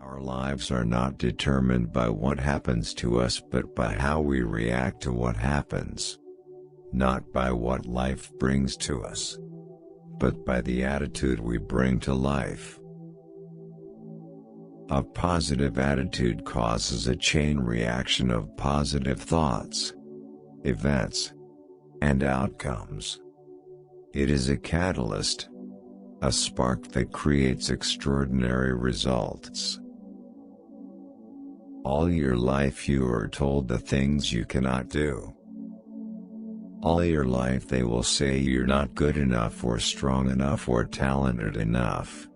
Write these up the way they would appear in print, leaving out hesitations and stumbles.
Our lives are not determined by what happens to us but by how we react to what happens. Not by what life brings to us, but by the attitude we bring to life. A positive attitude causes a chain reaction of positive thoughts, events, and outcomes. It is a catalyst, a spark that creates extraordinary results. All your life you are told the things you cannot do. All your life they will say you're not good enough or strong enough or talented enough.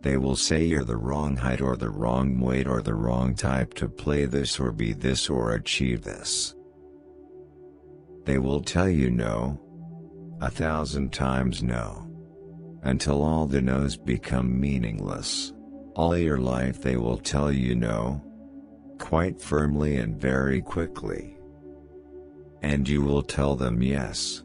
They will say you're the wrong height or the wrong weight or the wrong type to play this or be this or achieve this. They will tell you no, 1,000 times no, until all the no's become meaningless. All your life they will tell you no, quite firmly and very quickly. And you will tell them yes.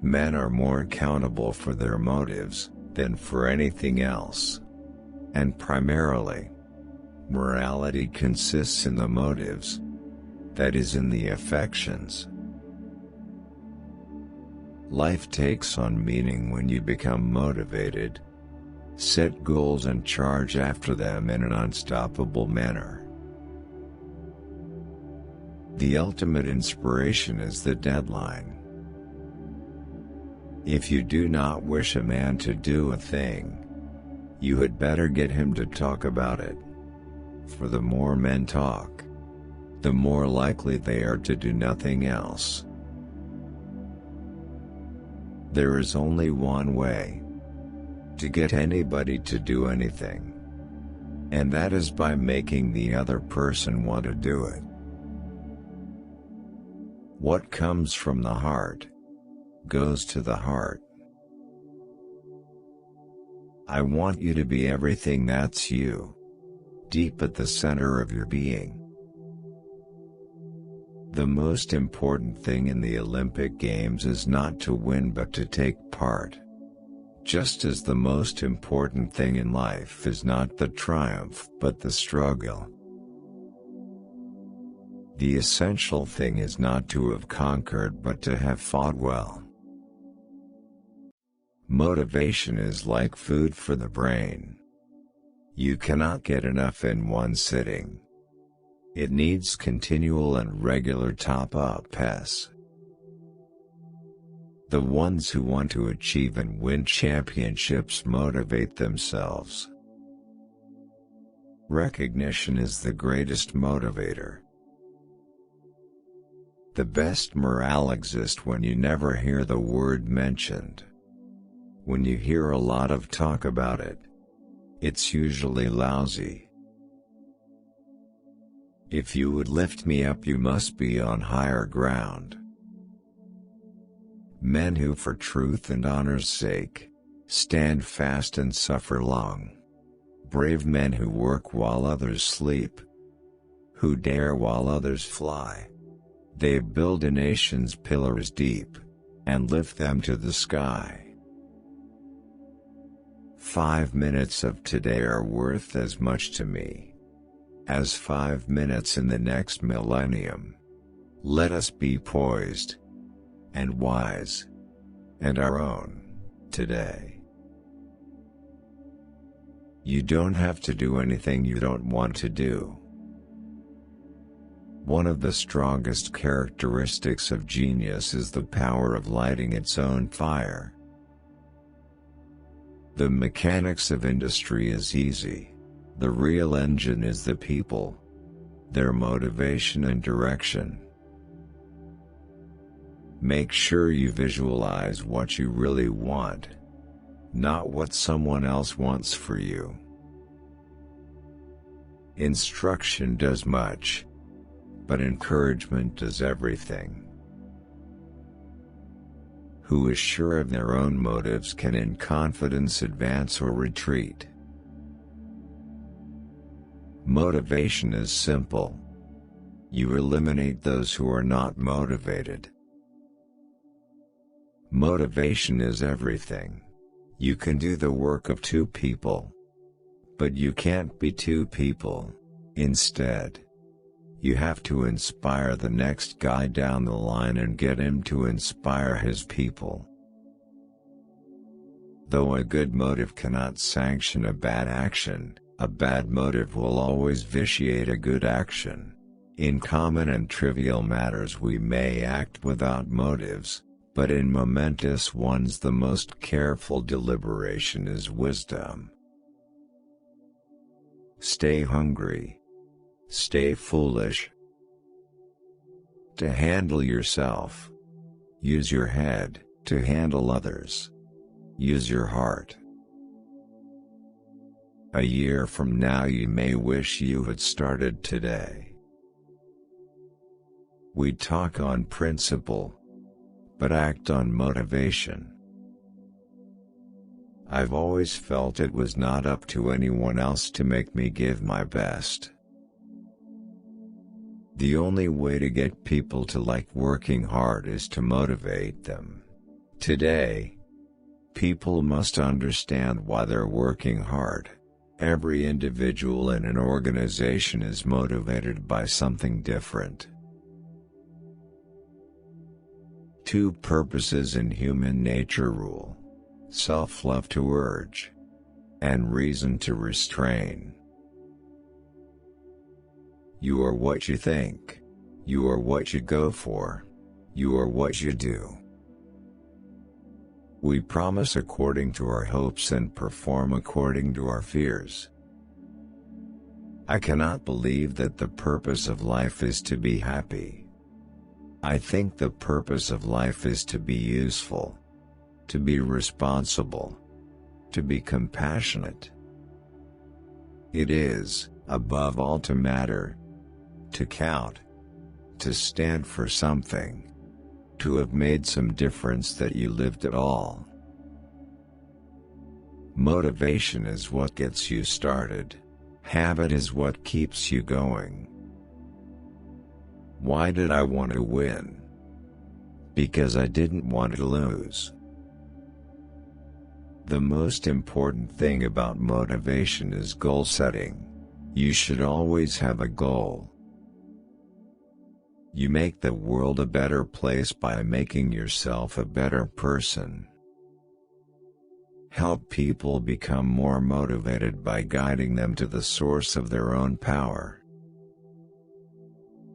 Men are more accountable for their motives than for anything else. And primarily, morality consists in the motives, that is, in the affections. Life takes on meaning when you become motivated, set goals and charge after them in an unstoppable manner. The ultimate inspiration is the deadline. If you do not wish a man to do a thing, you had better get him to talk about it. For the more men talk, the more likely they are to do nothing else. There is only one way to get anybody to do anything, and that is by making the other person want to do it. What comes from the heart goes to the heart. I want you to be everything that's you, deep at the center of your being. The most important thing in the Olympic Games is not to win but to take part. Just as the most important thing in life is not the triumph but the struggle. The essential thing is not to have conquered but to have fought well. Motivation is like food for the brain. You cannot get enough in one sitting. It needs continual and regular top-ups. The ones who want to achieve and win championships motivate themselves. Recognition is the greatest motivator. The best morale exists when you never hear the word mentioned. When you hear a lot of talk about it, it's usually lousy. If you would lift me up, you must be on higher ground. Men who for truth and honor's sake, stand fast and suffer long. Brave men who work while others sleep. Who dare while others fly. They build a nation's pillars deep, and lift them to the sky. 5 minutes of today are worth as much to me as 5 minutes in the next millennium. Let us be poised and wise and our own today. You don't have to do anything you don't want to do. One of the strongest characteristics of genius is the power of lighting its own fire. The mechanics of industry is easy. The real engine is the people, their motivation and direction. Make sure you visualize what you really want, not what someone else wants for you. Instruction does much, but encouragement does everything. Who is sure of their own motives can in confidence advance or retreat. Motivation is simple. You eliminate those who are not motivated. Motivation is everything. You can do the work of 2 people. But you can't be two people. Instead, you have to inspire the next guy down the line and get him to inspire his people. Though a good motive cannot sanction a bad action, a bad motive will always vitiate a good action. In common and trivial matters we may act without motives, but in momentous ones the most careful deliberation is wisdom. Stay hungry. Stay foolish. To handle yourself, use your head. To handle others, use your heart. A year from now you may wish you had started today. We talk on principle, but act on motivation. I've always felt it was not up to anyone else to make me give my best. The only way to get people to like working hard is to motivate them. Today, people must understand why they're working hard. Every individual in an organization is motivated by something different. Two purposes in human nature rule: self-love to urge, and reason to restrain. You are what you think. You are what you go for. You are what you do. We promise according to our hopes and perform according to our fears. I cannot believe that the purpose of life is to be happy. I think the purpose of life is to be useful, to be responsible, to be compassionate. It is, above all, to matter, to count, to stand for something, to have made some difference, that you lived at all. Motivation is what gets you started. Habit is what keeps you going. Why did I want to win? Because I didn't want to lose. The most important thing about motivation is goal setting. You should always have a goal. You make the world a better place by making yourself a better person. Help people become more motivated by guiding them to the source of their own power.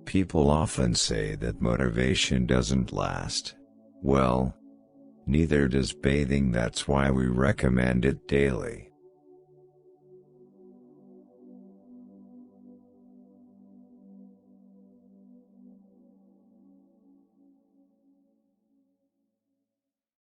People often say that motivation doesn't last. Well, neither does bathing. That's why we recommend it daily.